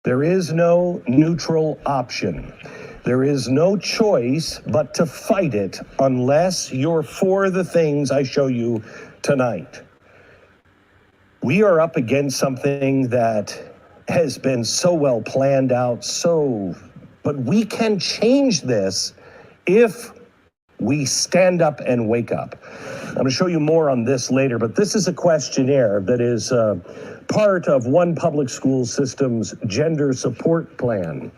There is no neutral option. There is no choice but to fight it unless you're for the things I show you tonight. We are up against something that has been so well planned out, but we can change this if we stand up and wake up. I'm going to show you more on this later, but this is a questionnaire that is part of one public school system's gender support plan.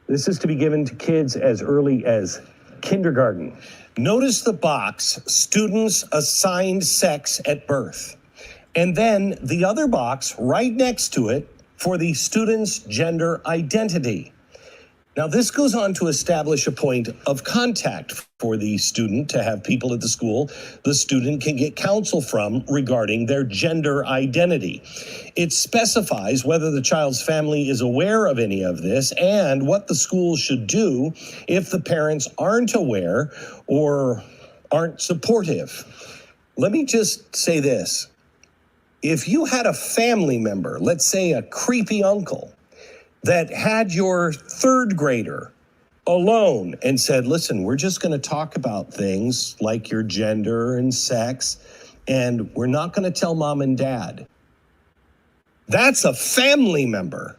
This is to be given to kids as early as kindergarten. Notice the box, students assigned sex at birth. And then the other box right next to it for the student's gender identity. Now, this goes on to establish a point of contact for the student to have people at the school the student can get counsel from regarding their gender identity. It specifies whether the child's family is aware of any of this and what the school should do if the parents aren't aware or aren't supportive. Let me just say this. If you had a family member, let's say a creepy uncle, that had your third grader alone and said, listen, we're just going to talk about things like your gender and sex, and we're not going to tell mom and dad. That's a family member.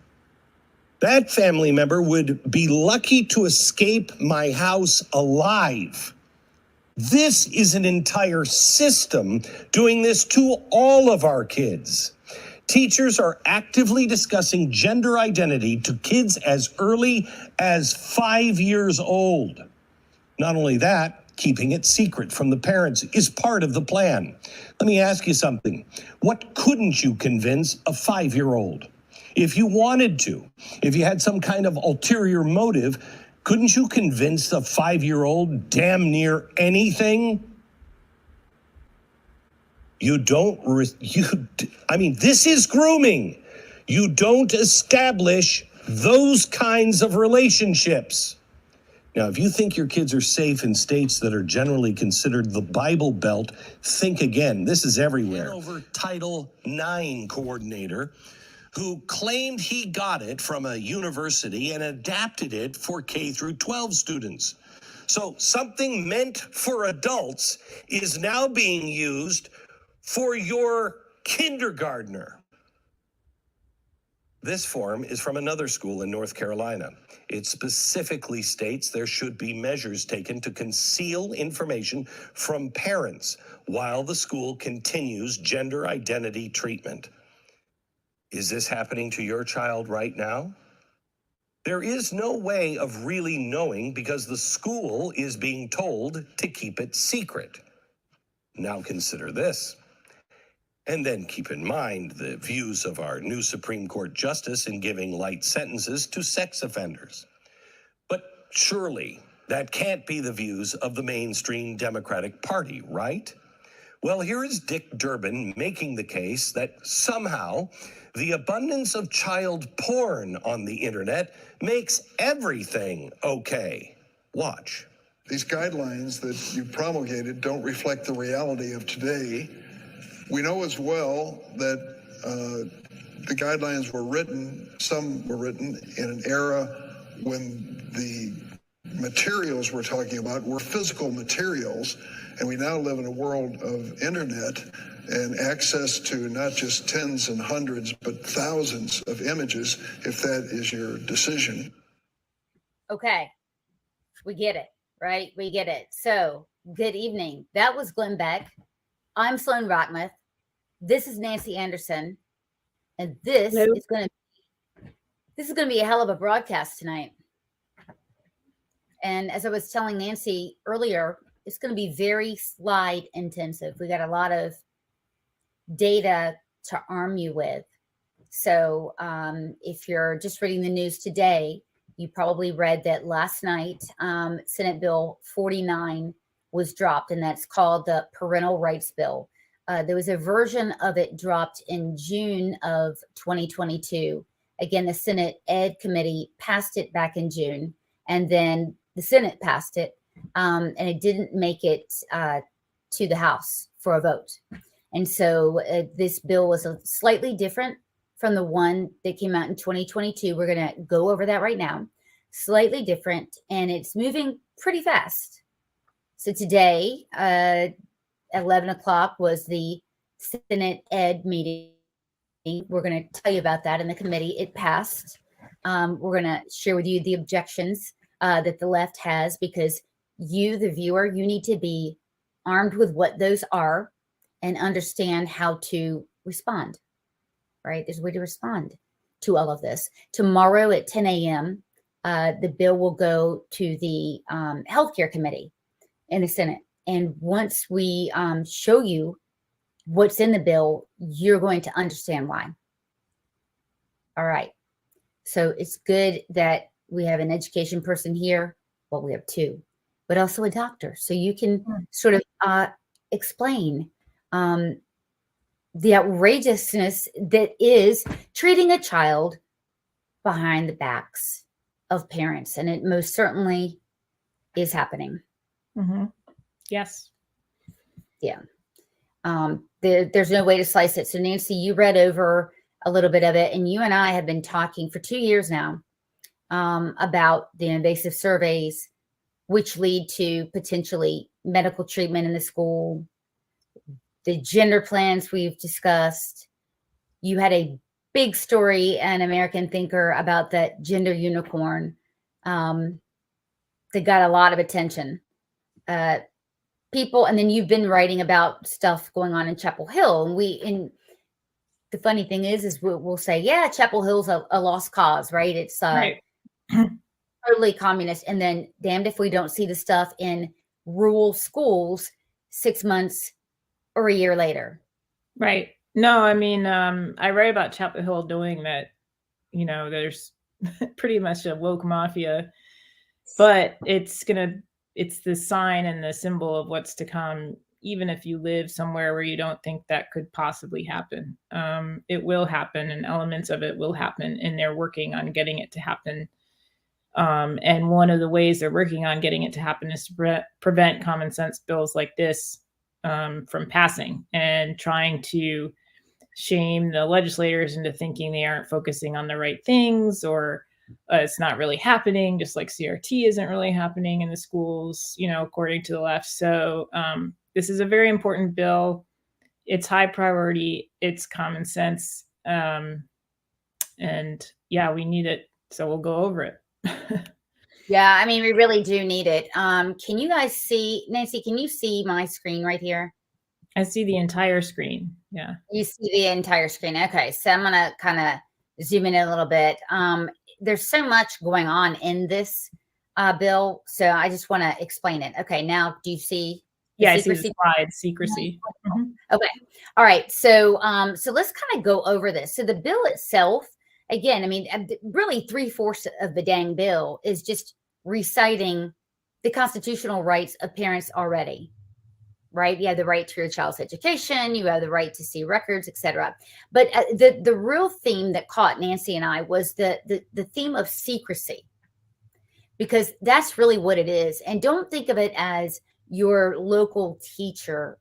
That family member would be lucky to escape my house alive. This is an entire system doing this to all of our kids. Teachers are actively discussing gender identity to kids as early as 5 years old. Not only that, keeping it secret from the parents is part of the plan. Let me ask you something. What couldn't you convince a 5-year-old? If you wanted to, if you had some kind of ulterior motive, couldn't you convince a 5-year-old damn near anything? This is grooming. You don't establish those kinds of relationships. Now, if you think your kids are safe in states that are generally considered the Bible Belt, think again. This is everywhere. Over Title IX coordinator who claimed he got it from a university and adapted it for K through 12 students. So something meant for adults is now being used for your kindergartner. This form is from another school in North Carolina. It specifically states there should be measures taken to conceal information from parents while the school continues gender identity treatment. Is this happening to your child right now? There is no way of really knowing because the school is being told to keep it secret. Now consider this. And then keep in mind the views of our new Supreme Court justice in giving light sentences to sex offenders. But surely that can't be the views of the mainstream Democratic Party, right? Well, here is Dick Durbin making the case that somehow the abundance of child porn on the internet makes everything okay. Watch. These guidelines that you promulgated don't reflect the reality of today. We know as well that the guidelines were written, some were written in an era when the materials we're talking about were physical materials, and we now live in a world of internet and access to not just tens and hundreds, but thousands of images, if that is your decision. Okay, we get it, right? We get it. So, good evening. That was Glenn Beck. I'm Sloan Rockmuth. This is Nancy Anderson, and this is going to be a hell of a broadcast tonight. And as I was telling Nancy earlier, it's going to be very slide intensive. We got a lot of data to arm you with. So if you're just reading the news today, you probably read that last night, Senate Bill 49 was dropped, and that's called the Parental Rights Bill. There was a version of it dropped in June of 2022. Again, the Senate Ed Committee passed it back in June, and then the Senate passed it, and it didn't make it to the House for a vote. And so this bill was slightly different from the one that came out in 2022. We're going to go over that right now. Slightly different, and it's moving pretty fast. So today, 11 o'clock was the Senate Ed meeting. We're going to tell you about that in the committee. It passed. We're going to share with you the objections that the left has, because you, the viewer, you need to be armed with what those are and understand how to respond, right? There's a way to respond to all of this. Tomorrow at 10 a.m., the bill will go to the healthcare committee in the Senate. And once we show you what's in the bill, you're going to understand why. All right. So it's good that we have an education person here. Well, we have two, but also a doctor. So you can sort of explain the outrageousness that is treating a child behind the backs of parents. And it most certainly is happening. Mm-hmm. Yes. Yeah. There's no way to slice it. So Nancy, you read over a little bit of it, and you and I have been talking for 2 years now about the invasive surveys, which lead to potentially medical treatment in the school, the gender plans we've discussed. You had a big story, an American Thinker, about that gender unicorn that got a lot of attention. People, and then you've been writing about stuff going on in Chapel Hill, and the funny thing is we'll say, yeah, Chapel Hill's a lost cause, right? It's Right. totally communist, and then damned if we don't see the stuff in rural schools 6 months or a year later. Right. No, I mean, I write about Chapel Hill doing that. There's pretty much a woke mafia, but it's the sign and the symbol of what's to come. Even if you live somewhere where you don't think that could possibly happen, it will happen, and elements of it will happen, and they're working on getting it to happen. And one of the ways they're working on getting it to happen is to prevent common sense bills like this from passing, and trying to shame the legislators into thinking they aren't focusing on the right things, or it's not really happening, just like CRT isn't really happening in the schools, according to the left. So this is a very important bill. It's high priority. It's common sense. And yeah, we need it. So we'll go over it. Yeah, I mean, we really do need it. Can you guys see, Nancy, can you see my screen right here? I see the entire screen. Yeah. You see the entire screen. Okay. So I'm going to kind of zoom in a little bit. There's so much going on in this bill. So I just want to explain it. Okay. Now, do you see? Yeah, I see the slide, secrecy. Mm-hmm. Okay. All right. So, so let's kind of go over this. So the bill itself, again, I mean, really 3/4 of the dang bill is just reciting the constitutional rights of parents already, right? You have the right to your child's education, you have the right to see records, etc. But the real theme that caught Nancy and I was the theme of secrecy, because that's really what it is. And don't think of it as your local teacher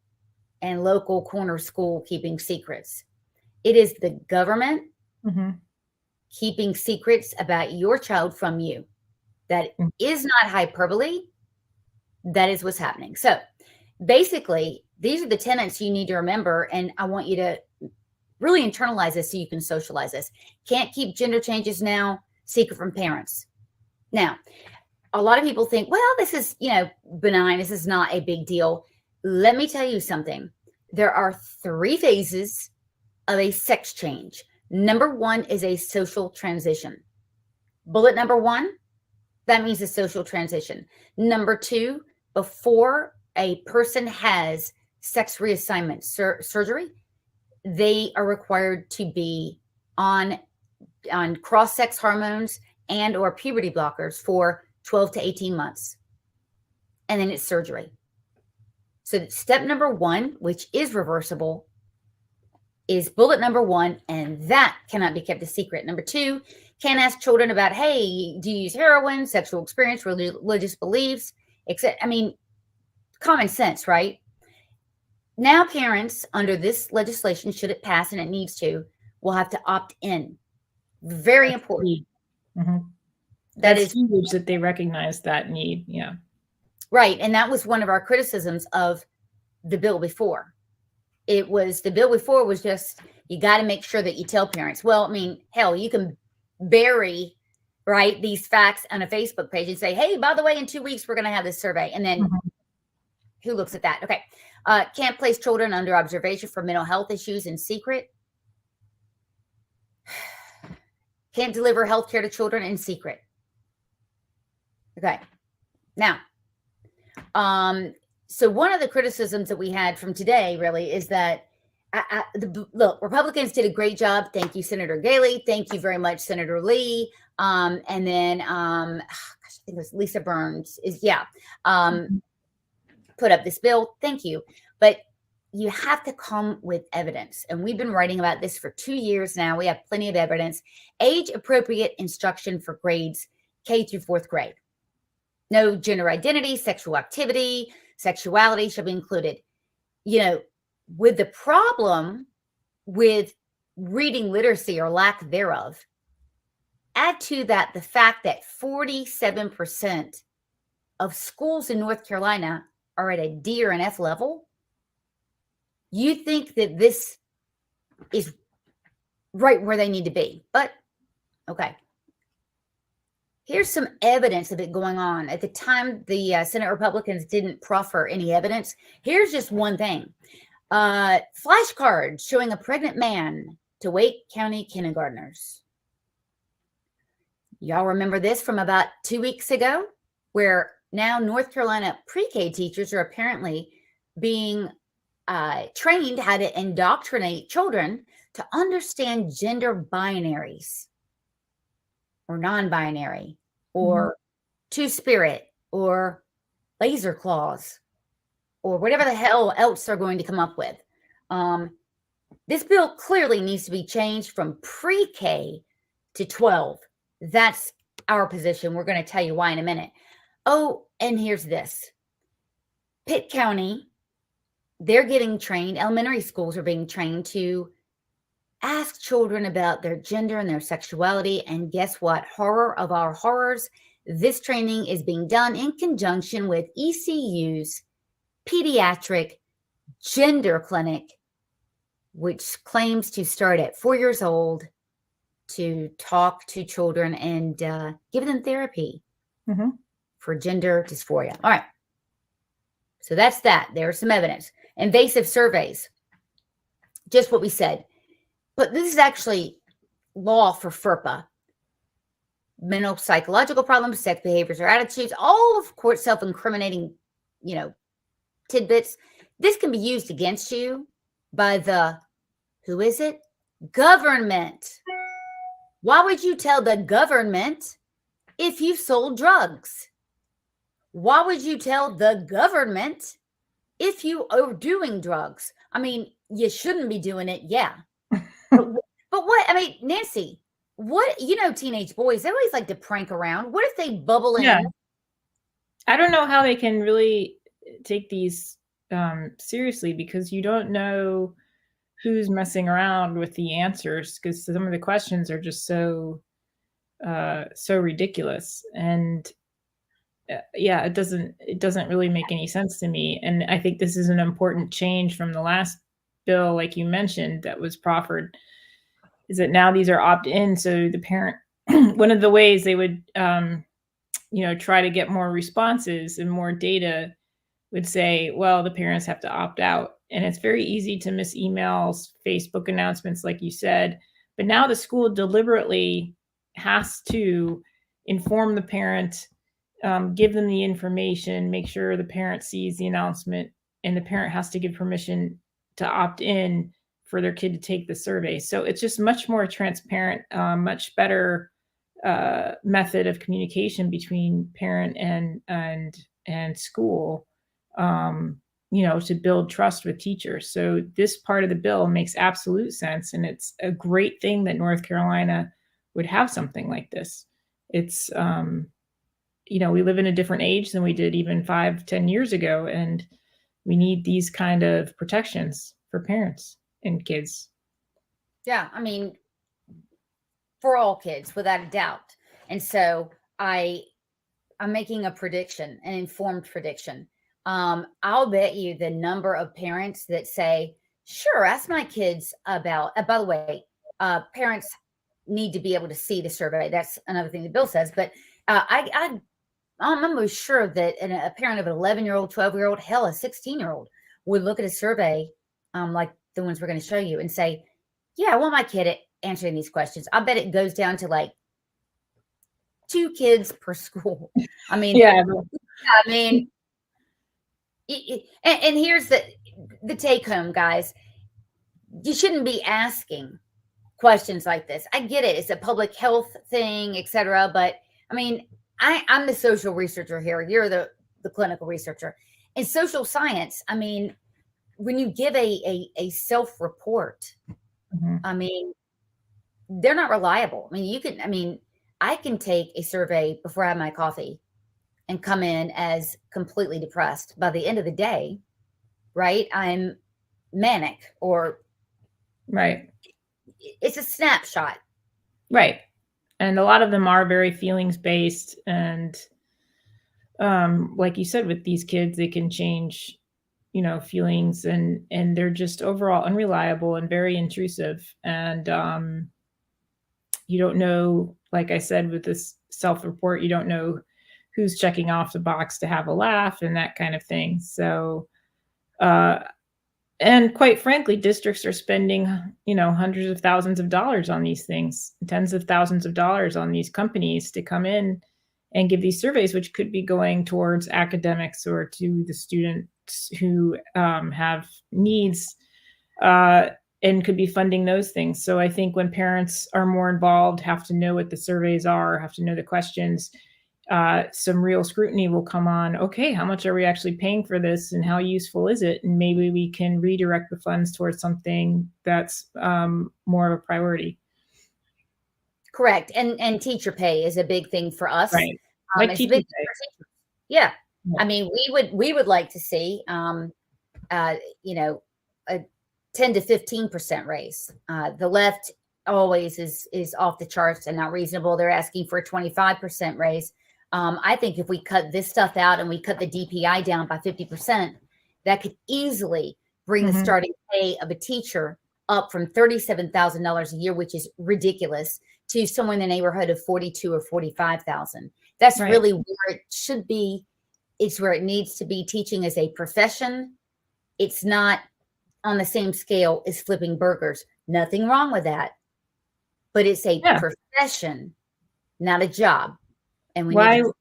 and local corner school keeping secrets. It is the government keeping secrets about your child from you. That is not hyperbole. That is what's happening. So basically, these are the tenets you need to remember, and I want you to really internalize this so you can socialize this. Can't keep gender changes now secret from parents. Now, a lot of people think, well, this is, benign. This is not a big deal. Let me tell you something. There are 3 phases of a sex change. Number 1 is a social transition. Bullet number 1, that means a social transition. Number 2, before a person has sex reassignment surgery, they are required to be on cross-sex hormones and or puberty blockers for 12 to 18 months. And then it's surgery. So step number 1, which is reversible, is bullet number 1, and that cannot be kept a secret. Number 2, can't ask children about, hey, do you use heroin, sexual experience, religious beliefs, etc. I mean, common sense, right? Now parents, under this legislation, should it pass, and it needs to, will have to opt in. Very important. Mm-hmm. That's huge that they recognize that need. Yeah. Right. And that was one of our criticisms of the bill before. The bill before was just, you got to make sure that you tell parents. Well, I mean, hell, you can bury, right, these facts on a Facebook page and say, hey, by the way, in 2 weeks, we're going to have this survey. And then who looks at that? Okay. Can't place children under observation for mental health issues in secret. Can't deliver health care to children in secret. Okay. Now, so one of the criticisms that we had from today really is that, look, Republicans did a great job. Thank you, Senator Galey. Thank you very much, Senator Lee. And then, I think it was Lisa Burns put up this bill. Thank you. But you have to come with evidence. And we've been writing about this for 2 years now. We have plenty of evidence. Age appropriate instruction for grades K through 4th grade. No gender identity, sexual activity, sexuality shall be included. You know, with the problem with reading literacy or lack thereof, add to that the fact that 47% of schools in North Carolina are at a D or an F level. You think that this is right where they need to be. But, okay. Here's some evidence of it going on. At the time, the Senate Republicans didn't proffer any evidence. Here's just one thing. Flashcards showing a pregnant man to Wake County kindergartners. Y'all remember this from about 2 weeks ago, where now North Carolina pre-K teachers are apparently being trained how to indoctrinate children to understand gender binaries or non-binary or two-spirit or laser claws or whatever the hell else they're going to come up with. This bill clearly needs to be changed from pre-K to 12. That's our position. We're going to tell you why in a minute. Oh, and here's this. Pitt County, they're getting trained, elementary schools are being trained to ask children about their gender and their sexuality. And guess what? Horror of our horrors. This training is being done in conjunction with ECU's pediatric gender clinic, which claims to start at 4 years old to talk to children and give them therapy for gender dysphoria. All right. So that's that. There's some evidence. Invasive surveys. Just what we said. But this is actually law for FERPA. Mental psychological problems, sex behaviors or attitudes, all of course self-incriminating, tidbits. This can be used against you by the, who is it? Government. Why would you tell the government if you sold drugs? Why would you tell the government if you are doing drugs? I mean, you shouldn't be doing it, yeah. But what, I mean, Nancy, what, teenage boys, they always like to prank around. What if they bubble in? Yeah. I don't know how they can really take these seriously, because you don't know who's messing around with the answers, because some of the questions are just so ridiculous. And it doesn't really make any sense to me. And I think this is an important change from the last bill, like you mentioned, that was proffered, is that now these are opt-in. So the parent, one of the ways they would, try to get more responses and more data would say, well, the parents have to opt out. And it's very easy to miss emails, Facebook announcements, like you said. But now the school deliberately has to inform the parent, give them the information, make sure the parent sees the announcement, and the parent has to give permission to opt in for their kid to take the survey. So it's just much more transparent, much better method of communication between parent and school, to build trust with teachers. So this part of the bill makes absolute sense. And it's a great thing that North Carolina would have something like this. It's, we live in a different age than we did even 5-10 years ago. And we need these kind of protections for parents and kids. Yeah, I mean, for all kids, without a doubt. And so I'm making a prediction, an informed prediction. I'll bet you the number of parents that say, "Sure, ask my kids about." By the way, parents need to be able to see the survey. That's another thing the bill says. But I'm almost sure that a parent of an 11-year-old, 12-year-old, hell, a 16-year-old would look at a survey like the ones we're going to show you and say, "Yeah, I want my kid answering these questions." I bet it goes down to like 2 kids per school. I mean, Yeah. I mean, and here's the take home, guys. You shouldn't be asking questions like this. I get it; it's a public health thing, etc. But I mean, I'm the social researcher here. You're the clinical researcher. In social science, I mean, when you give a self report, Mhm. I mean, they're not reliable. I mean, I can take a survey before I have my coffee and come in as completely depressed. By the end of the day, right, I'm manic, or Right. it's a snapshot. Right. And a lot of them are very feelings based. And like you said, with these kids, they can change, feelings, and they're just overall unreliable and very intrusive. And you don't know, like I said, with this self-report, you don't know who's checking off the box to have a laugh and that kind of thing. So uh and quite frankly, districts are spending, hundreds of thousands of dollars on these things, tens of thousands of dollars on these companies to come in and give these surveys, which could be going towards academics or to the students who have needs, and could be funding those things. So I think when parents are more involved, have to know what the surveys are, have to know the questions, some real scrutiny will come on. Okay, how much are we actually paying for this, and how useful is it? And maybe we can redirect the funds towards something that's more of a priority. Correct. And teacher pay is a big thing for us. Right. Like It's a teacher big thing pay. for teachers. Yeah. Yeah. I mean, we would like to see, a 10 to 15% raise. The left always is off the charts and not reasonable. They're asking for a 25% raise. I think if we cut this stuff out and we cut the DPI down by 50%, that could easily bring the Mhm. starting pay of a teacher up from $37,000 a year, which is ridiculous, to somewhere in the neighborhood of 42 or 45,000. That's Right. really where it should be. It's where it needs to be. Teaching as a profession. It's not on the same scale as flipping burgers. Nothing wrong with that. But it's a Yeah. profession, not a job. And we Why? need to,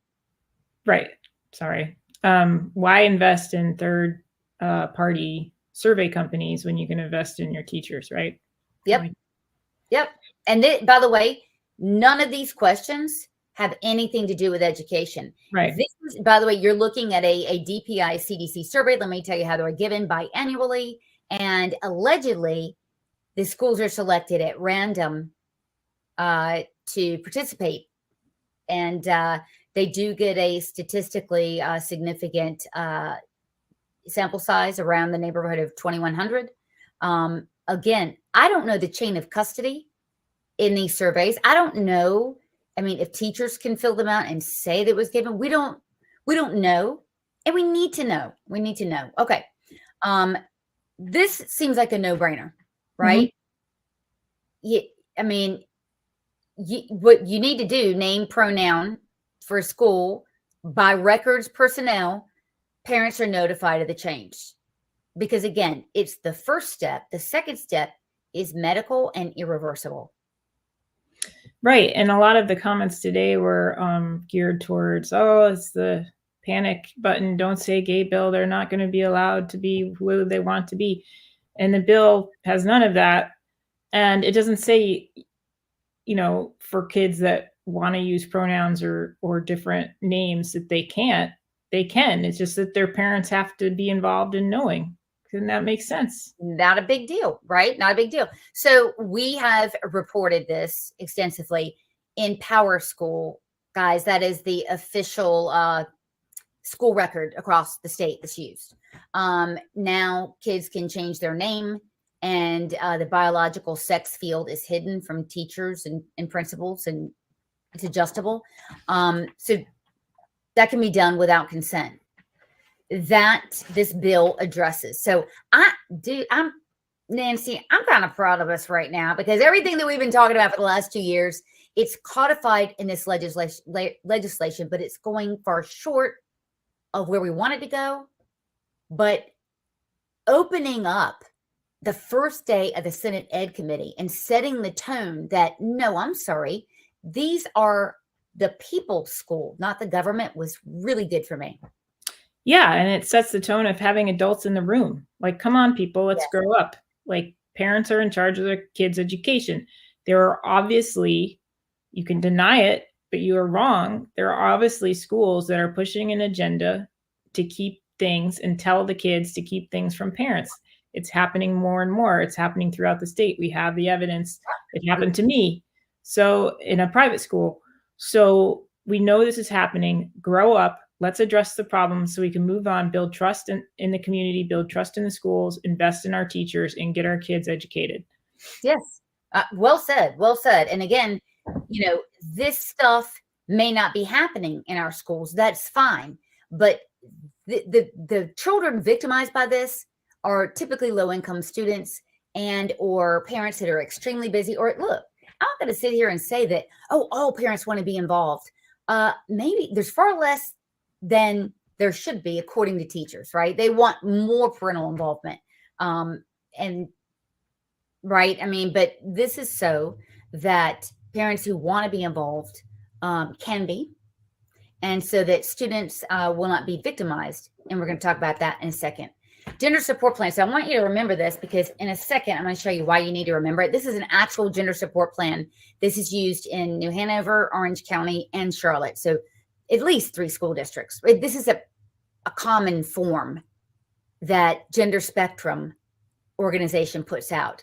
Right. Sorry. Why invest in third party survey companies when you can invest in your teachers, right? yep. Like, Yep. And by the way, none of these questions have anything to do with education. right. This is, by the way, you're looking at a DPI CDC survey. Let me tell you how they're given biannually. And allegedly, the schools are selected at random to participate. And they do get a statistically significant sample size around the neighborhood of 2,100. Again, I don't know the chain of custody in these surveys. I don't know. I mean, if teachers can fill them out and say that it was given, we don't know. And we need to know. We need to know. Okay. This seems like a no-brainer, right? I mean, what you need to do, name, pronoun for school, by records personnel, parents are notified of the change. Because again, it's the first step. The second step is medical and irreversible. Right. And a lot of the comments today were geared towards, oh, it's the panic button. Don't say gay bill. They're not going to be allowed to be who they want to be. And the bill has none of that. And it doesn't say, for kids that want to use pronouns or different names that they can't. They can. It's just that their parents have to be involved in knowing. And that makes sense. Not a big deal, right? Not a big deal. So we have reported this extensively in Power School, guys. That is the official school record across the state that's used. Now kids can change their name and the biological sex field is hidden from teachers and principals, and it's adjustable. So that can be done without consent. That this bill addresses. So Nancy, I'm kind of proud of us right now, because everything that we've been talking about for the last 2 years, it's codified in this legislation, but it's going far short of where we wanted to go. But opening up the first day of the Senate Ed Committee and setting the tone that, no, I'm sorry, these are the people's school, not the government, was really good for me. Yeah, and it sets the tone of having adults in the room. Like, come on, people, let's grow up. Like, parents are in charge of their kids' education. There are obviously, you can deny it, but you are wrong. There are obviously schools that are pushing an agenda to keep things and tell the kids to keep things from parents. It's happening more and more. It's happening throughout the state. We have the evidence. It happened to me. So in a private school. So we know this is happening. Grow up. Let's address the problem so we can move on, build trust in the community, build trust in the schools, invest in our teachers, and get our kids educated. Yes. Well said. Well said. And again, this stuff may not be happening in our schools. That's fine. But the children victimized by this are typically low-income students and or parents that are extremely busy. Or look, I'm not going to sit here and say that, oh, all parents want to be involved. Maybe there's far less than there should be, according to teachers, right? They want more parental involvement. And right. I mean, but this is so that parents who want to be involved can be. And so that students will not be victimized. And we're going to talk about that in a second. Gender support plan. So I want you to remember this, because in a second, I'm going to show you why you need to remember it. This is an actual gender support plan. This is used in New Hanover, Orange County, and Charlotte. So at least 3 school districts. This is a common form that Gender Spectrum organization puts out.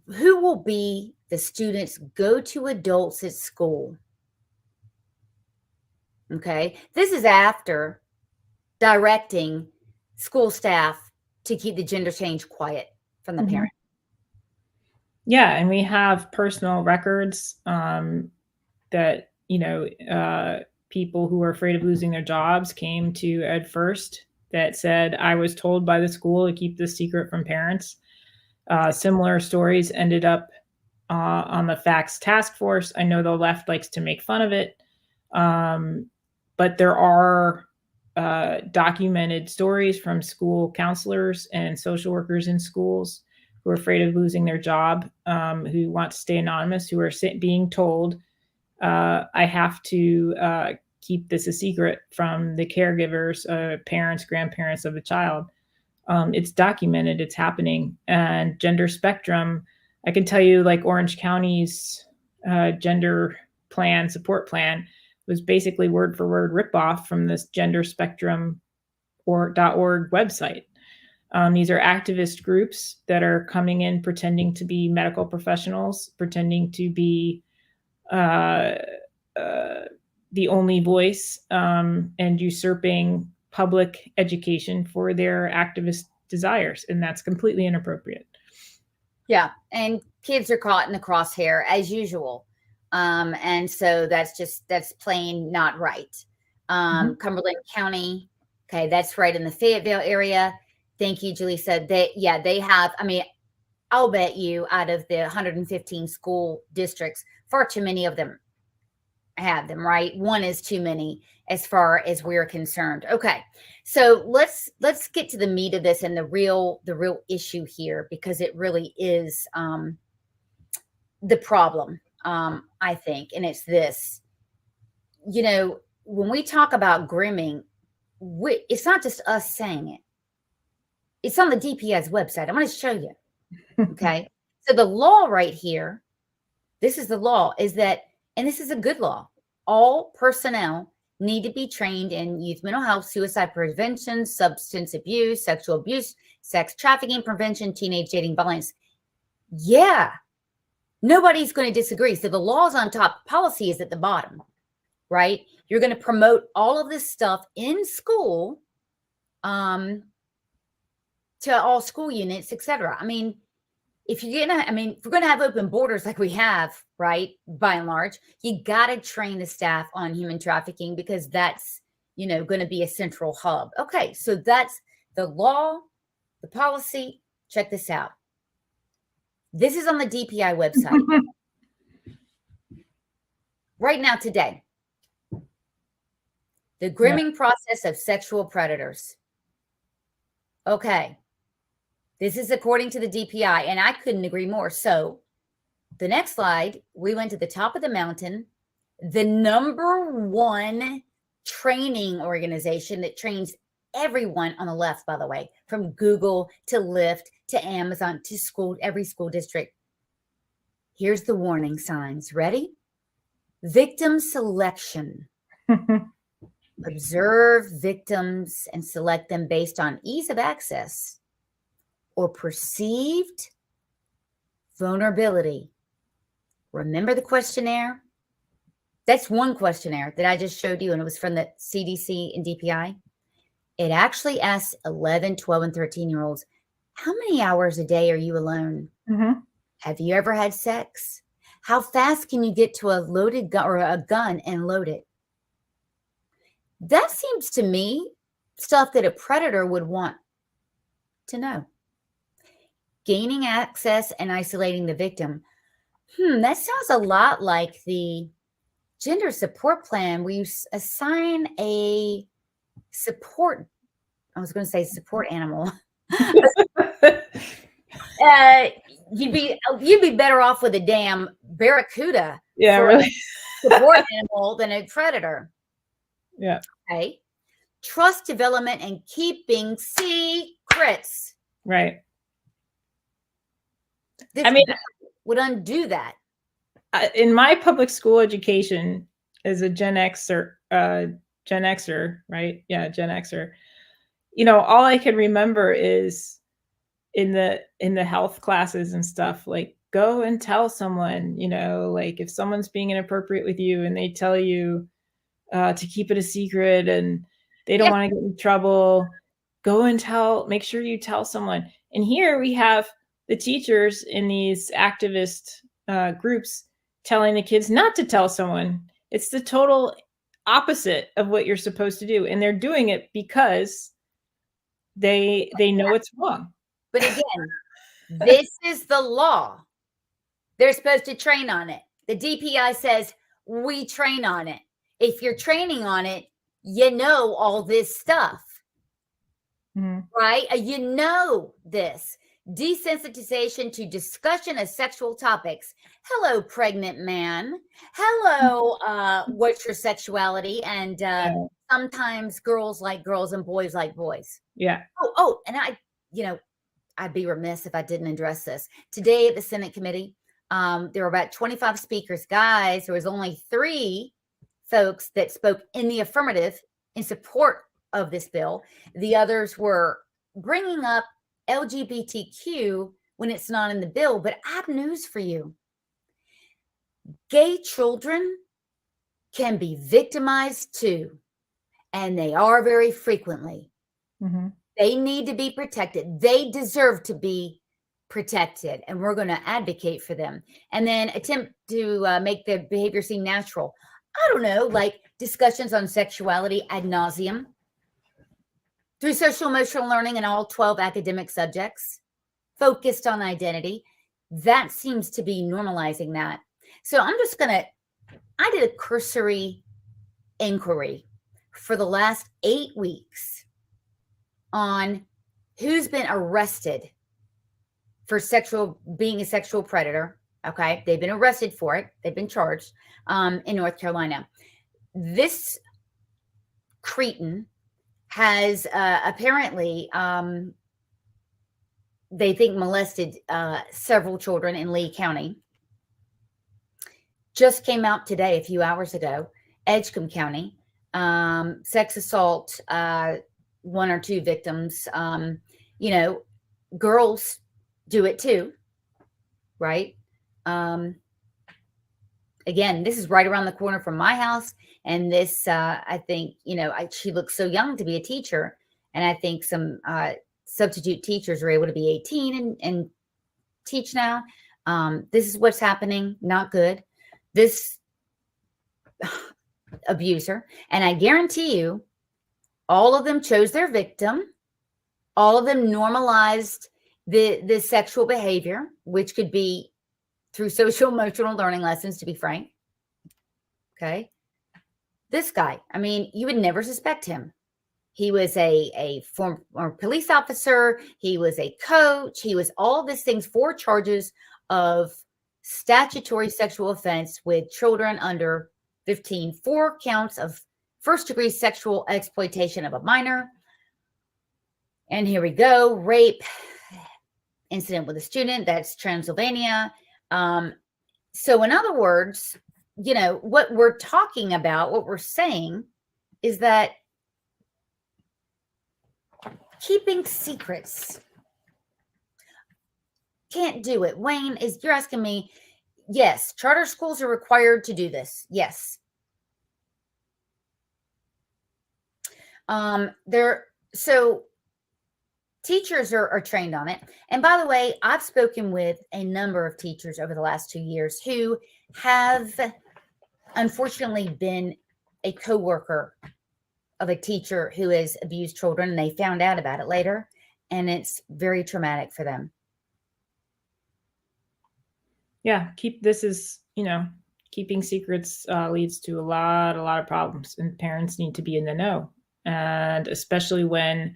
Who will be the students' go-to adults at school? Okay. This is after directing school staff to keep the gender change quiet from the parent. Yeah. And we have personal records that, people who are afraid of losing their jobs came to Ed First that said, I was told by the school to keep this secret from parents. Similar stories ended up on the facts task force. I know the left likes to make fun of it. But there are documented stories from school counselors and social workers in schools who are afraid of losing their job, who want to stay anonymous, who are being told, I have to keep this a secret from the caregivers, parents, grandparents of the child. It's documented, it's happening. And Gender Spectrum, I can tell you, like, Orange County's gender plan, support plan, was basically word for word ripoff from this Gender Spectrum .org website. These are activist groups that are coming in pretending to be medical professionals, pretending to be the only voice, and usurping public education for their activist desires. And that's completely inappropriate. Yeah. And kids are caught in the crosshair as usual. And so that's plain not right. Cumberland County. Okay. That's right in the Fayetteville area. Thank you, Julissa. They have, I'll bet you out of the 115 school districts, far too many of them have them, right? One is too many as far as we're concerned. Okay. So let's get to the meat of this and the real issue here, because it really is the problem, I think. And it's this, when we talk about grooming, it's not just us saying it. It's on the DPS website. I'm going to show you. Okay. So the law right here, this is the law, is that, and this is a good law, all personnel need to be trained in youth mental health, suicide prevention, substance abuse, sexual abuse, sex trafficking prevention, teenage dating violence. Yeah. Nobody's going to disagree. So the law's on top, policy is at the bottom, right? You're going to promote all of this stuff in school. to all school units, etc. I mean, if you're gonna, I mean, if we're gonna have open borders like we have, right, by and large, you got to train the staff on human trafficking, because that's, you know, going to be a central hub. Okay, so that's the law, the policy. Check this out. This is on the DPI website right now today. The grooming process of sexual predators. Okay. This is according to the DPI, and I couldn't agree more. So the next slide, we went to the top of the mountain, the #1 training organization that trains everyone on the left, by the way, from Google to Lyft to Amazon to school, every school district. Here's the warning signs. Ready? Victim selection. Observe victims and select them based on ease of access or perceived vulnerability. Remember the questionnaire? That's one questionnaire that I just showed you, and it was from the CDC and DPI. It actually asks 11, 12, and 13-year-olds, how many hours a day are you alone? Mm-hmm. Have you ever had sex? How fast can you get to a loaded gun or a gun and load it? That seems to me stuff that a predator would want to know. Gaining access and isolating the victim. That sounds a lot like the gender support plan where you assign a support, I was going to say support animal. You'd be better off with a damn barracuda Yeah, really. support animal than a predator. Yeah. Okay. Trust development and keeping secrets. Right. This I mean, would undo that. In my public school education as a Gen Xer, right? Yeah, Gen Xer. You know, all I can remember is in the health classes and stuff, like, go and tell someone, you know, like if someone's being inappropriate with you and they tell you to keep it a secret and they don't want to get in trouble, go and make sure you tell someone. And here we have the teachers in these activist groups telling the kids not to tell someone. It's the total opposite of what you're supposed to do. And they're doing it because they know it's wrong. But again, this is the law. They're supposed to train on it. The DPI says we train on it. If you're training on it, you know all this stuff, right? You know this. Desensitization to discussion of sexual topics. Hello, pregnant man. Hello, what's your sexuality? And sometimes girls like girls and boys like boys. Yeah. Oh, and I'd be remiss if I didn't address this. Today at the Senate committee, there were about 25 speakers. Guys, there was only 3 folks that spoke in the affirmative in support of this bill. The others were bringing up LGBTQ when it's not in the bill. But I have news for you. Gay children can be victimized too, and they are very frequently. They need to be protected. They deserve to be protected, and we're going to advocate for them. And then attempt to make the behavior seem natural. I don't know, like discussions on sexuality ad nauseum through social emotional learning in all 12 academic subjects, focused on identity. That seems to be normalizing that. So I did a cursory inquiry for the last 8 weeks on who's been arrested for being a sexual predator. Okay. They've been arrested for it. They've been charged in North Carolina. This cretin has apparently, they think, molested several children in Lee County. Just came out today, a few hours ago, Edgecombe County, sex assault, 1 or 2 victims. Girls do it too, right? Again, this is right around the corner from my house. And this, I think, she looks so young to be a teacher. And I think some substitute teachers are able to be 18 and teach now. This is what's happening. Not good. This abuser, and I guarantee you, all of them chose their victim. All of them normalized the sexual behavior, which could be through social emotional learning lessons, to be frank. Okay. This guy, I mean, you would never suspect him. He was a former police officer. He was a coach. He was all these things, 4 charges of statutory sexual offense with children under 15, 4 counts of first-degree sexual exploitation of a minor. And here we go, rape, incident with a student, that's Transylvania. So in other words, you know, what we're talking about, what we're saying is that keeping secrets, can't do it. Wayne, you're asking me, yes, charter schools are required to do this. Yes. So teachers are trained on it. And by the way, I've spoken with a number of teachers over the last 2 years who have unfortunately been a coworker of a teacher who has abused children, and they found out about it later, and it's very traumatic for them. Yeah, keeping secrets leads to a lot of problems, and parents need to be in the know. And especially when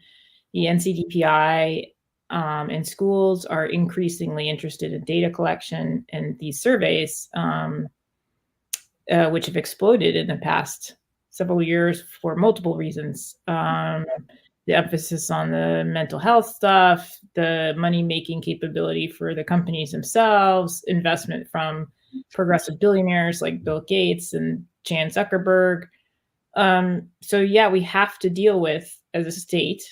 the NCDPI and schools are increasingly interested in data collection and these surveys, which have exploded in the past several years for multiple reasons. The emphasis on the mental health stuff, the money-making capability for the companies themselves, investment from progressive billionaires like Bill Gates and Jan Zuckerberg. So yeah, we have to deal with, as a state,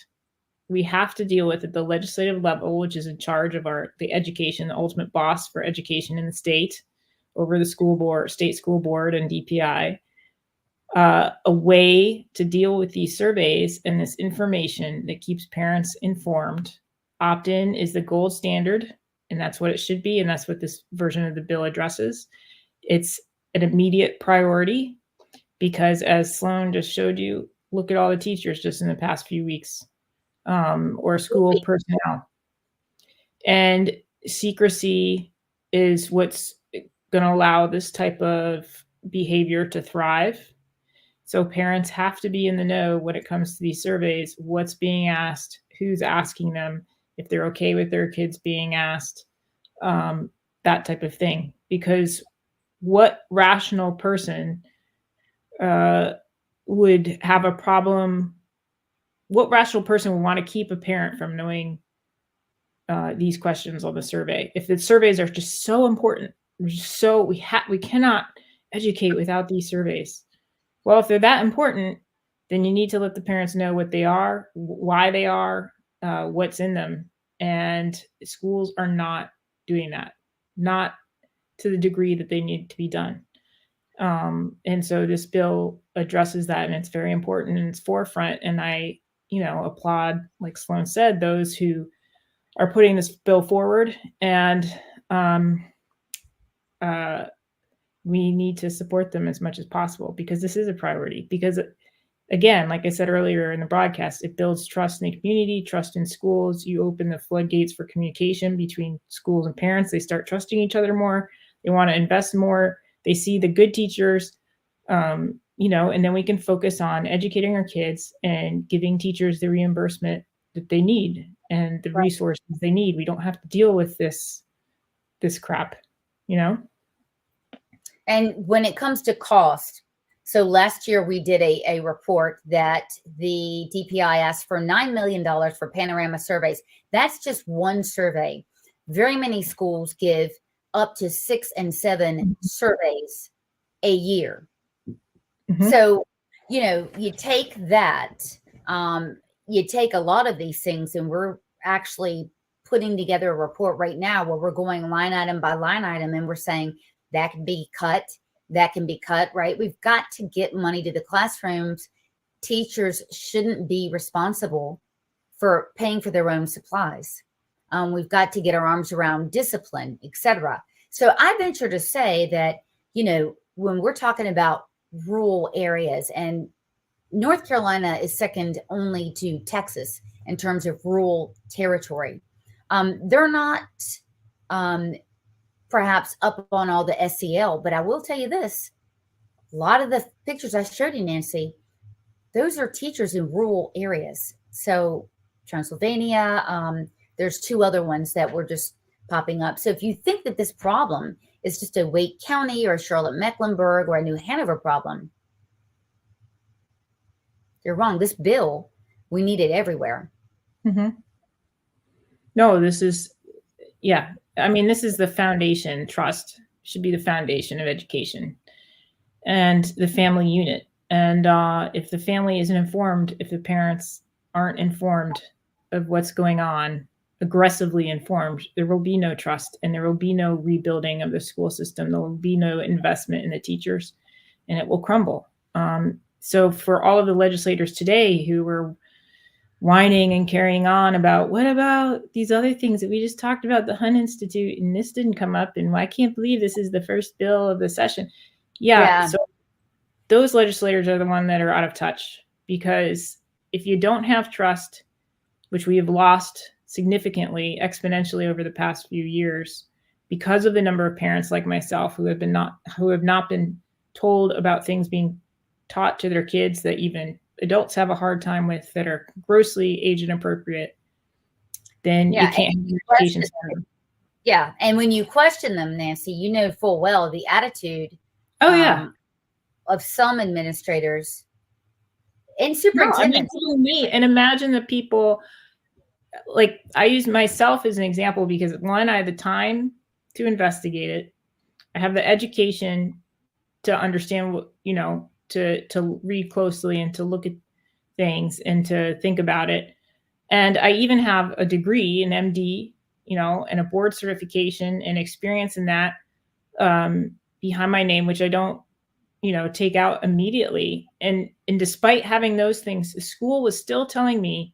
we have to deal with at the legislative level, which is in charge of the education, the ultimate boss for education in the state, over the school board, state school board and DPI, a way to deal with these surveys and this information that keeps parents informed. Opt-in is the gold standard, and that's what it should be. And that's what this version of the bill addresses. It's an immediate priority because, as Sloan just showed you, look at all the teachers just in the past few weeks, or school personnel. And secrecy is what's going to allow this type of behavior to thrive. So parents have to be in the know when it comes to these surveys, what's being asked, who's asking them, if they're okay with their kids being asked, that type of thing. Because what rational person would have a problem? What rational person would want to keep a parent from knowing these questions on the survey? If the surveys are just so important, so we cannot educate without these surveys. Well, if they're that important, then you need to let the parents know what they are, why they are, what's in them. And schools are not doing that, not to the degree that they need to be done. And so this bill addresses that, and it's very important in its forefront. And I, applaud, like Sloan said, those who are putting this bill forward. And we need to support them as much as possible because this is a priority. Because again, like I said earlier in the broadcast, it builds trust in the community, trust in schools. You open the floodgates for communication between schools and parents. They start trusting each other more. They want to invest more. They see the good teachers, and then we can focus on educating our kids and giving teachers the reimbursement that they need and the resources they need. We don't have to deal with this crap, And when it comes to cost, so last year we did a report that the DPI asked for $9 million for panorama surveys. That's just one survey. Very many schools give up to 6 and 7 surveys a year. Mm-hmm. So, you take that, you take a lot of these things, and we're actually putting together a report right now where we're going line item by line item, and we're saying that can be cut, right? We've got to get money to the classrooms. Teachers shouldn't be responsible for paying for their own supplies. We've got to get our arms around discipline, etc. So I venture to say that, when we're talking about rural areas, and North Carolina is second only to Texas in terms of rural territory. They're not perhaps up on all the SEL, but I will tell you this. A lot of the pictures I showed you, Nancy, those are teachers in rural areas. So Transylvania, there's 2 other ones that were just popping up. So if you think that this problem is just a Wake County or Charlotte-Mecklenburg or a New Hanover problem, you're wrong. This bill, we need it everywhere. Mm-hmm. No, this is, this is the foundation. Trust should be the foundation of education and the family unit. And if the family isn't informed, if the parents aren't informed of what's going on, aggressively informed, there will be no trust, and there will be no rebuilding of the school system. There will be no investment in the teachers, and it will crumble. So for all of the legislators today who were whining and carrying on about, what about these other things that we just talked about, the Hunt Institute, and this didn't come up, and I can't believe this is the first bill of the session. Yeah. So those legislators are the ones that are out of touch, because if you don't have trust, which we have lost significantly, exponentially over the past few years, because of the number of parents like myself who have not been told about things being taught to their kids that even adults have a hard time with, that are grossly age inappropriate, then you can't have your education system. Yeah. And when you question them, Nancy, you know full well the attitude of some administrators and superintendents. And imagine the people, like, I use myself as an example because, one, I have the time to investigate it. I have the education to understand what, to read closely and to look at things and to think about it. And I even have a degree, an MD, and a board certification and experience in that behind my name, which I don't, take out immediately. And despite having those things, the school was still telling me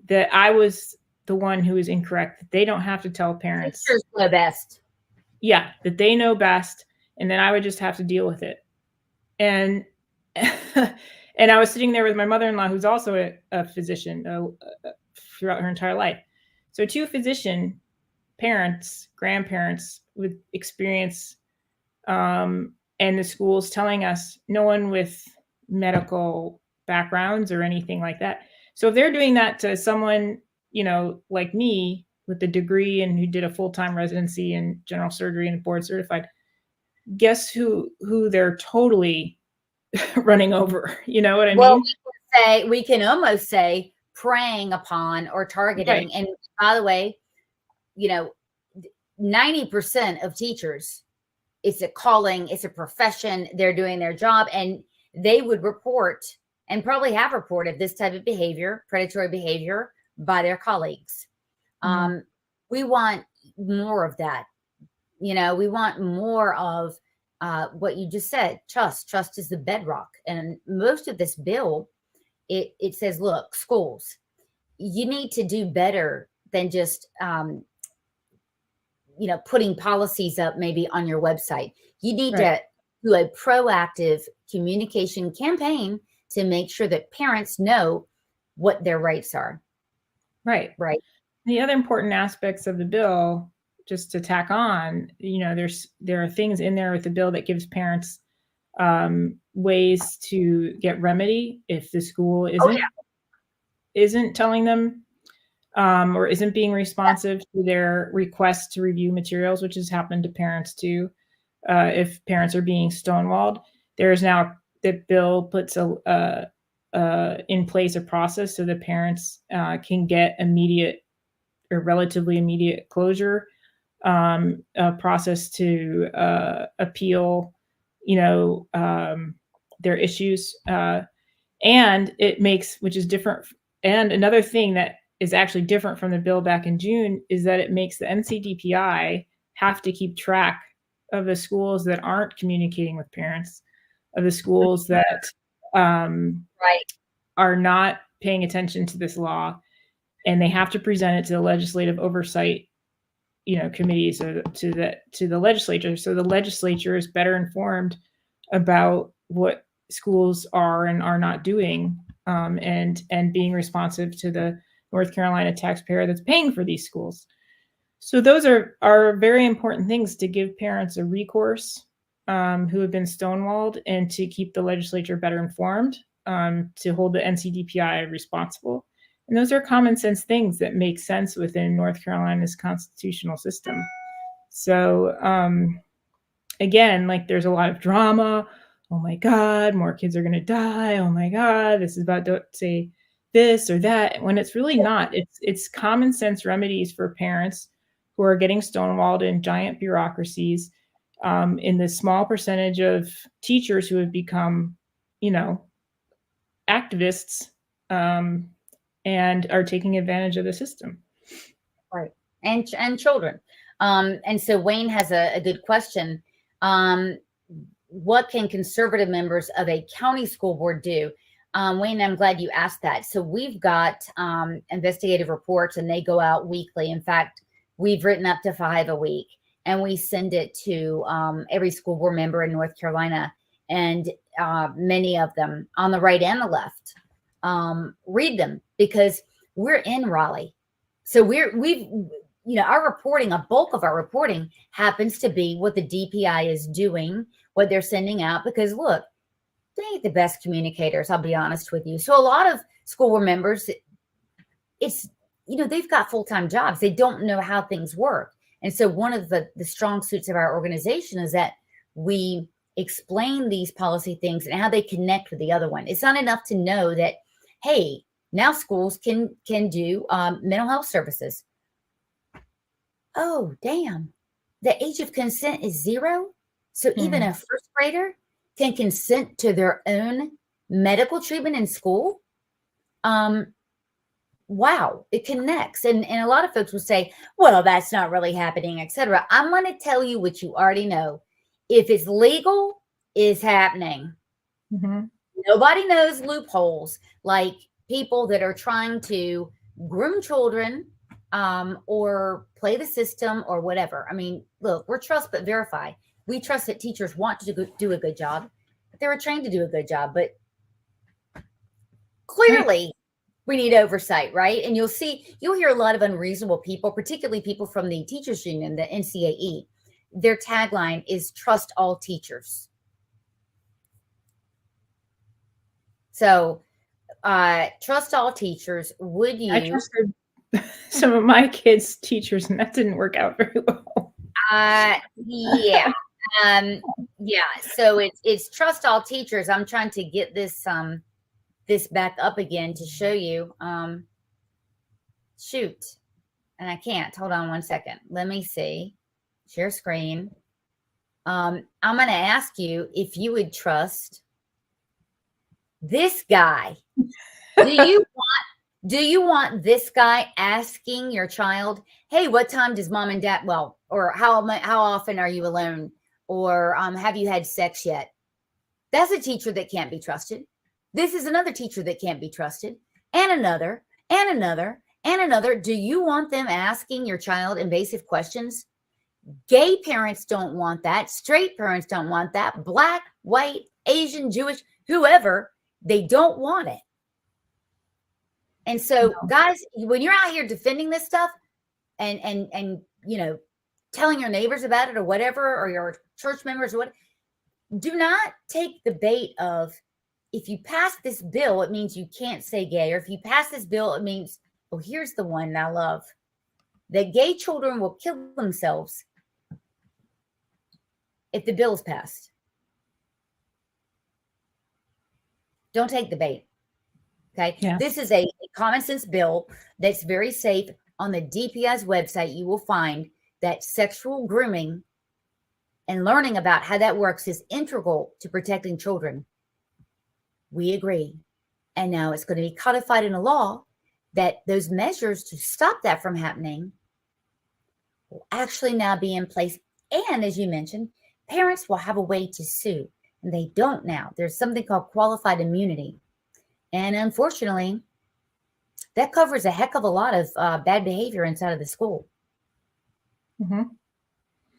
that I was the one who was incorrect, that they don't have to tell parents. Teachers know best. Yeah, that they know best, and then I would just have to deal with it. And and I was sitting there with my mother-in-law, who's also a physician throughout her entire life. So 2 physician parents, grandparents with experience, and the school's telling us no one with medical backgrounds or anything like that. So if they're doing that to someone, like me with a degree and who did a full-time residency in general surgery and board certified, guess who they're totally running over? You know what I mean? We can almost say preying upon or targeting. Right. And by the way, 90% of teachers, it's a calling, it's a profession, they're doing their job, and they would report and probably have reported this type of behavior, predatory behavior, by their colleagues. Mm-hmm. We want more of that. We want more of what you just said. Trust is the bedrock. And most of this bill, it says, look, schools, you need to do better than just, putting policies up maybe on your website. You need to do a proactive communication campaign to make sure that parents know what their rights are. Right. The other important aspects of the bill, just to tack on, there are things in there with the bill that gives parents ways to get remedy if the school isn't telling them or isn't being responsive to their requests to review materials, which has happened to parents too. If parents are being stonewalled, there is now, the bill puts in place a process so that parents can get immediate or relatively immediate closure, a process to appeal, their issues. And it makes, which is different. And another thing that is actually different from the bill back in June is that it makes the NCDPI have to keep track of the schools that aren't communicating with parents, of the schools that are not paying attention to this law. and they have to present it to the legislative oversight, committees, or to the legislature. So the legislature is better informed about what schools are and are not doing, and being responsive to the North Carolina taxpayer that's paying for these schools. So those are very important things to give parents a recourse who have been stonewalled, and to keep the legislature better informed, to hold the NCDPI responsible. And those are common sense things that make sense within North Carolina's constitutional system. So again, like, there's a lot of drama. Oh my God, more kids are going to die. Oh my God, this is about to say this or that, when it's really not. It's common sense remedies for parents who are getting stonewalled in giant bureaucracies, in the small percentage of teachers who have become, activists, and are taking advantage of the system. Right. And children. And so Wayne has a good question. What can conservative members of a county school board do? Wayne, I'm glad you asked that. So we've got investigative reports, and they go out weekly. In fact, we've written up to 5 a week, and we send it to every school board member in North Carolina, and many of them on the right and the left read them, because we're in Raleigh. So our reporting, a bulk of our reporting happens to be what the DPI is doing, what they're sending out, because look, they ain't the best communicators, I'll be honest with you. So a lot of school board members, they've got full-time jobs. They don't know how things work. And so one of the strong suits of our organization is that we explain these policy things and how they connect with the other one. It's not enough to know that, hey, now schools can do mental health services. Oh, damn. The age of consent is 0. So even a first grader can consent to their own medical treatment in school. Wow, it connects. And a lot of folks will say, well, that's not really happening, etc. I'm going to tell you what you already know. If it's legal, it's happening. Mm-hmm. Nobody knows loopholes like people that are trying to groom children, or play the system or whatever. I mean, look, we're trust but verify. We trust that teachers want to do a good job, but they were trained to do a good job. But clearly, we need oversight, right? And you'll hear a lot of unreasonable people, particularly people from the teachers union, the NCAE. Their tagline is "Trust all teachers." So, trust all teachers. Would you? I trusted some of my kids' teachers, and that didn't work out very well. Yeah. Yeah. So it's trust all teachers. I'm trying to get this back up again to show you. Shoot. And I can't. Hold on one second. Let me see. Share screen. I'm going to ask you if you would trust this guy. Do you want this guy asking your child, hey, what time does mom and dad, or how often are you alone? Or have you had sex yet? That's a teacher that can't be trusted. This is another teacher that can't be trusted. And another, and another, and another. Do you want them asking your child invasive questions? Gay parents don't want that. Straight parents don't want that. Black, white, Asian, Jewish, whoever, they don't want it. And so, guys, when you're out here defending this stuff and telling your neighbors about it or whatever, or your church members or what, do not take the bait of, if you pass this bill, it means you can't say gay. Or if you pass this bill, it means, oh, here's the one I love, that gay children will kill themselves if the bill is passed. Don't take the bait. Okay. Yeah. This is a common sense bill that's very safe. On the DPI's website, you will find that sexual grooming and learning about how that works is integral to protecting children. We agree. And now it's going to be codified in a law that those measures to stop that from happening will actually now be in place. And as you mentioned, parents will have a way to sue, and they don't now. There's something called qualified immunity. And unfortunately, that covers a heck of a lot of bad behavior inside of the school. Mhm.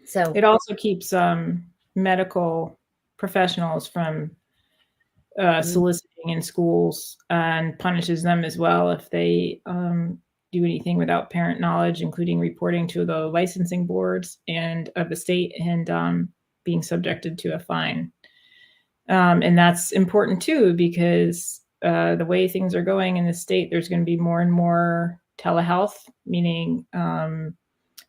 So It also keeps medical professionals from soliciting in schools, and punishes them as well if they do anything without parent knowledge, including reporting to the licensing boards and of the state, and being subjected to a fine. And that's important too, because the way things are going in the state, there's going to be more and more telehealth, meaning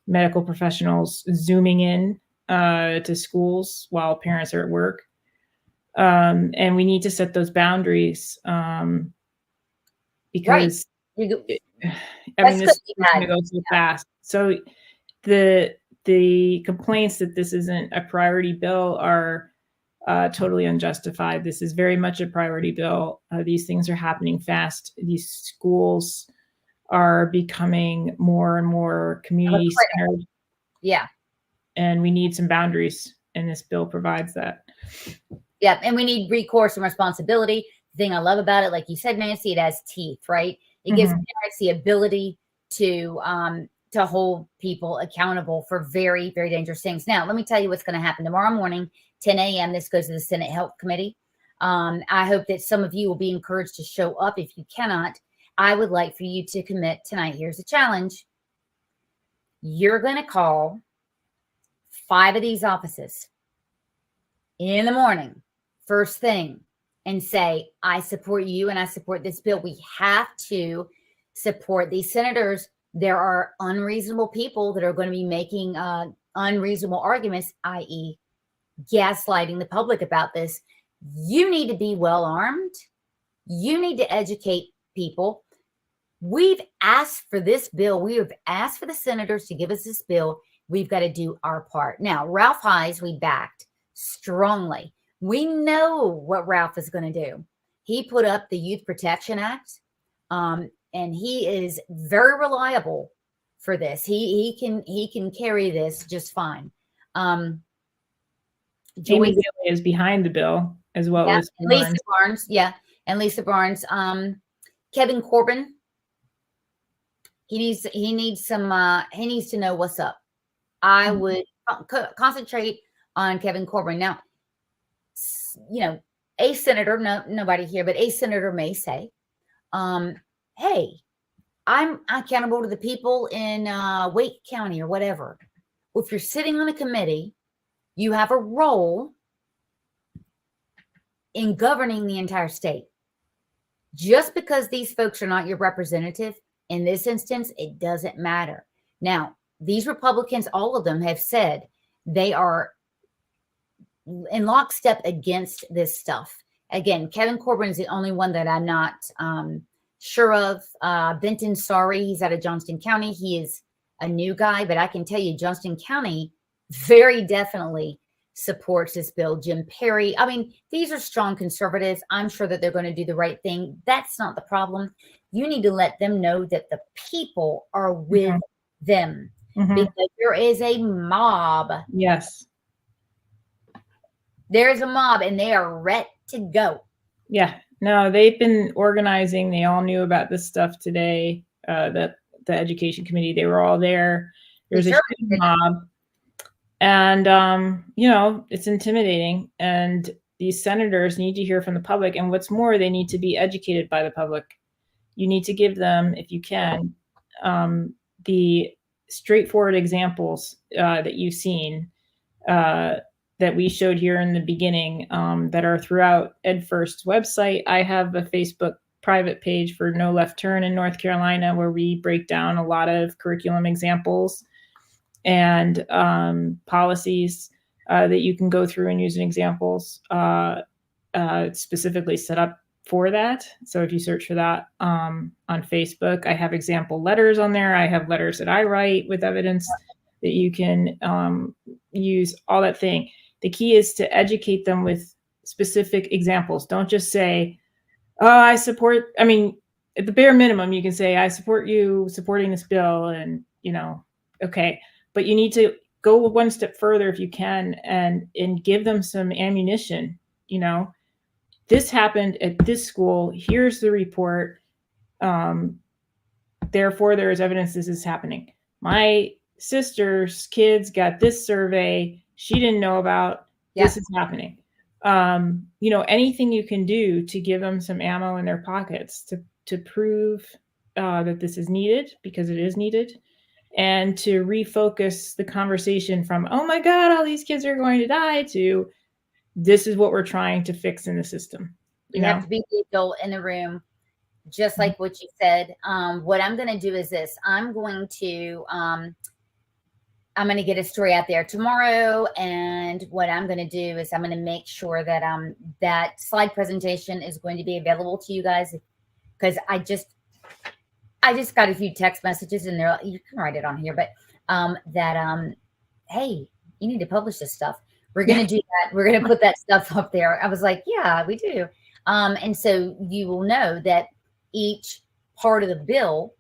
medical professionals zooming in to schools while parents are at work. And we need to set those boundaries because you, I mean, this That's is going to go so fast. So the complaints that this isn't a priority bill are totally unjustified. This is very much a priority bill. These things are happening fast. These schools are becoming more and more community centered. Yeah. And we need some boundaries, and this bill provides that. Yeah, and we need recourse and responsibility. The thing I love about it, like you said, Nancy, it has teeth, right? It gives parents the ability to hold people accountable for very, very dangerous things. Now, let me tell you what's going to happen tomorrow morning, 10 a.m. This goes to the Senate Health Committee. I hope that some of you will be encouraged to show up. If you cannot, I would like for you to commit tonight. Here's the challenge. You're going to call 5 of these offices in the morning, first thing, and say, I support you and I support this bill. We have to support these senators. There are unreasonable people that are going to be making unreasonable arguments, i.e. gaslighting the public about this. You need to be well armed. You need to educate people. We've asked for this bill. We have asked for the senators to give us this bill. We've got to do our part. Now, Ralph Hayes, we backed strongly. We know what Ralph is going to do. He put up the Youth Protection Act, and he is very reliable for this. He can carry this just fine. Amy Bailey is behind the bill as well as Lisa Barnes. Yeah, and Lisa Barnes. Kevin Corbin. He needs to know what's up. I would concentrate on Kevin Corbin. Now, you know, a senator, nobody here, but a senator may say, hey, I'm accountable to the people in Wake County or whatever. Well, if you're sitting on a committee, you have a role in governing the entire state. Just because these folks are not your representative, in this instance, it doesn't matter. Now, these Republicans, all of them have said they are in lockstep against this stuff. Again, Kevin Corbin is the only one that I'm not sure of. Benton, sorry, he's out of Johnston County. He is a new guy, but I can tell you Johnston County very definitely supports this bill. Jim Perry. I mean, these are strong conservatives. I'm sure that they're going to do the right thing. That's not the problem. You need to let them know that the people are with them because there is a mob. Yes. There's a mob and they are ready to go. Yeah. No, they've been organizing. They all knew about this stuff today. The education committee, they were all there. There's a huge mob. And, you know, it's intimidating. And these senators need to hear from the public. And what's more, they need to be educated by the public. You need to give them, if you can, the straightforward examples that you've seen that we showed here in the beginning that are throughout EdFirst's website. I have a Facebook private page for No Left Turn in North Carolina where we break down a lot of curriculum examples and policies that you can go through and use in examples specifically set up for that. So if you search for that on Facebook, I have example letters on there. I have letters that I write with evidence that you can use, all that thing. The key is to educate them with specific examples. Don't just say, oh, I support, I mean, at the bare minimum, you can say, I support you supporting this bill and, you know, okay. But you need to go one step further if you can and give them some ammunition. You know, this happened at this school. Here's the report. therefore there is evidence this is happening. My sister's kids got this survey she didn't know about. This is happening. Anything you can do to give them some ammo in their pockets to prove that this is needed, because it is needed, and to refocus the conversation from, oh my God, all these kids are going to die, to this is what we're trying to fix in the system. You have to be the adult in the room, just like what you said. What I'm going to do is this. I'm going to get a story out there tomorrow. And what I'm going to do is I'm going to make sure that that slide presentation is going to be available to you guys, because I just got a few text messages, and they're, you can write it on here, but hey, you need to publish this stuff. We're going to do that. We're going to put that stuff up there. I was like, yeah, we do. And so you will know that each part of the bill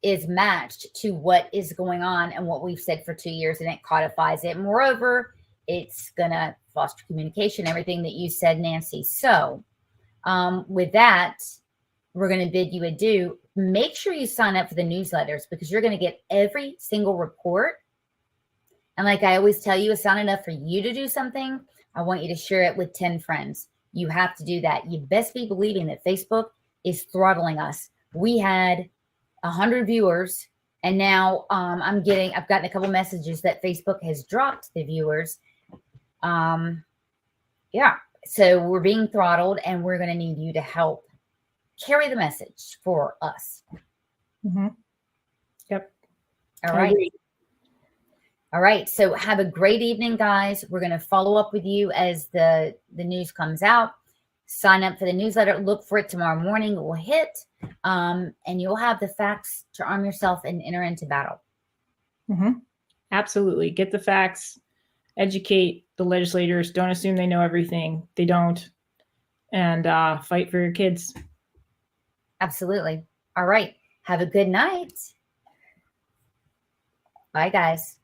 is matched to what is going on and what we've said for 2 years, and it codifies it. Moreover, it's going to foster communication, everything that you said, Nancy. So with that, we're going to bid you adieu. Make sure you sign up for the newsletters, because you're going to get every single report. And like I always tell you, it's not enough for you to do something. I want you to share it with 10 friends. You have to do that. You best be believing that Facebook is throttling us. We had 100 viewers, and now I've gotten a couple messages that Facebook has dropped the viewers. So we're being throttled, and we're going to need you to help carry the message for us. Mm-hmm. Yep. All right. All right. So have a great evening, guys. We're going to follow up with you as the news comes out. Sign up for the newsletter. Look for it tomorrow morning. It will hit, and you'll have the facts to arm yourself and enter into battle. Mm-hmm. Absolutely. Get the facts. Educate the legislators. Don't assume they know everything. They don't. And fight for your kids. Absolutely. All right. Have a good night. Bye, guys.